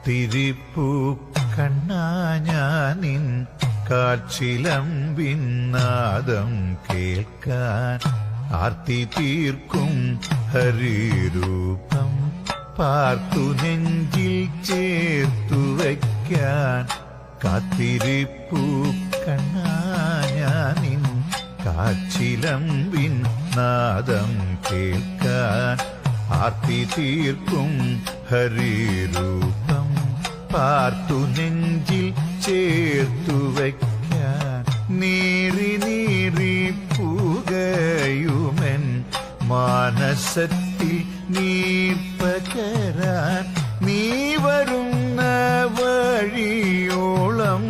കാത്തിരിപ്പു കണ്ണാ ഞാനിൻ കാച്ചിലമ്പിൻ നാദം കേൾക്കാൻ ആർത്തി തീർക്കും ഹരിരൂപം പാർത്തു നെഞ്ചിൽ ചേർത്തു വയ്ക്കാൻ കാത്തിരിപ്പു കണ്ണാ ഞാനിൻ കാച്ചിലമ്പിൻ നാദം കേൾക്കാൻ ആർത്തി തീർക്കും ഹരിരൂപം പാർത്തു നെഞ്ചിൽ ചേർത്തു വയ്ക്കാൻ നീറി നീറി പുകയുമെൻ മാനസത്തിൽ നീർപ്പകരാൻ നീ വരുന്ന വഴിയോളം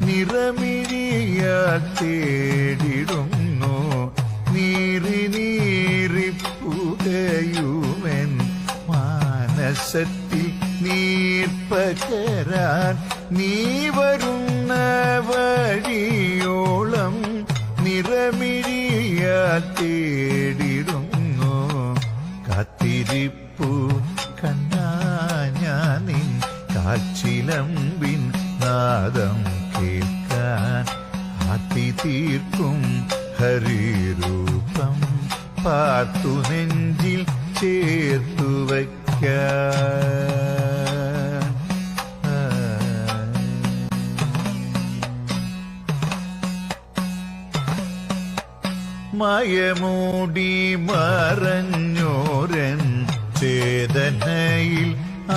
നിറമിഴിയാൽ തേടിടുന്നു നീറി നീറി പുകയുമെൻ മാനസത്തിൽ നീർപ്പകരാൻ നീ വരുന്ന വഴിയോളം നിറമിഴിയാൽ തേടിടുന്നു കാത്തിരിപ്പു കണ്ണാ ഞാനിൻ കാച്ചിലമ്പിൻ നാദം കേൾക്കാൻ ആർത്തി തീർക്കും ഹരിരൂപം പാർത്തു നെഞ്ചിൽ ചേർത്തു വയ്ക്കാൻ മയമൂടി മറഞ്ഞോരൻ ചേതനയിൽ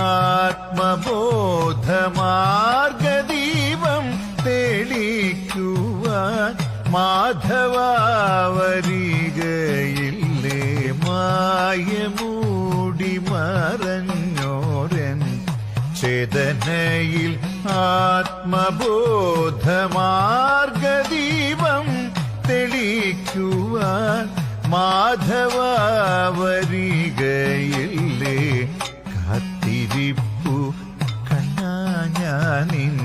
ആത്മബോധമാർഗദീപം തെളിക്കുവാൻ മാധവാവരികയില്ലേ മായമൂടി മറഞ്ഞോരൻ ചേതനയിൽ ആത്മബോധമാർഗദീപം തെളിക്കുവാൻ മാധവാവരികയില്ലേ കാത്തിരിപ്പു കണ്ണാ ഞാനിൻ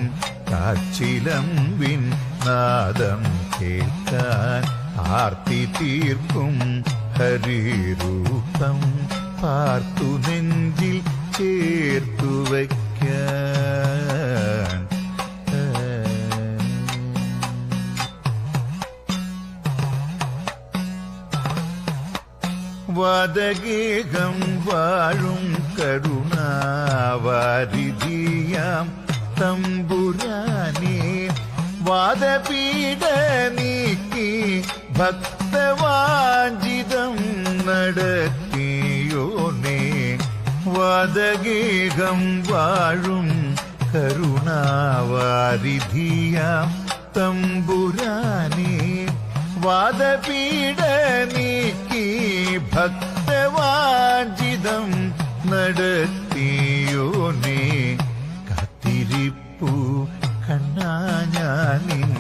കാച്ചിലമ്പിൻ നാദം കേൾക്കാൻ ആർത്തി തീർക്കും ഹരിരൂപം പാർത്തു നെഞ്ചിൽ ചേർത്തു വയ്ക്കാൻ വാദഗേഹം വാഴും കരുണാവാരിധിയാം തമ്പുരാനേ വാദപീഠ നീക്കി ഭക്തവാഞ്ചിതം നടത്തിയോനേ വാദഗേഹം വാഴും കരുണാവാരിധിയാം തമ്പുരാനേ വാദപീഠ നീക്കി ഭക്തവാഞ്ചിതം നടത്തിയോനേ കാത്തിരിപ്പു കണ്ണാ ഞാനിൻ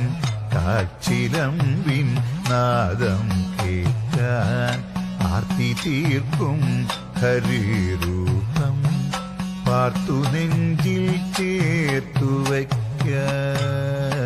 കാച്ചിലമ്പിൻ നാദം കേൾക്കാൻ ആർത്തി തീർക്കും ഹരിരൂപം പാർത്തു നെഞ്ചിൽ ചേർത്തു വയ്ക്കാൻ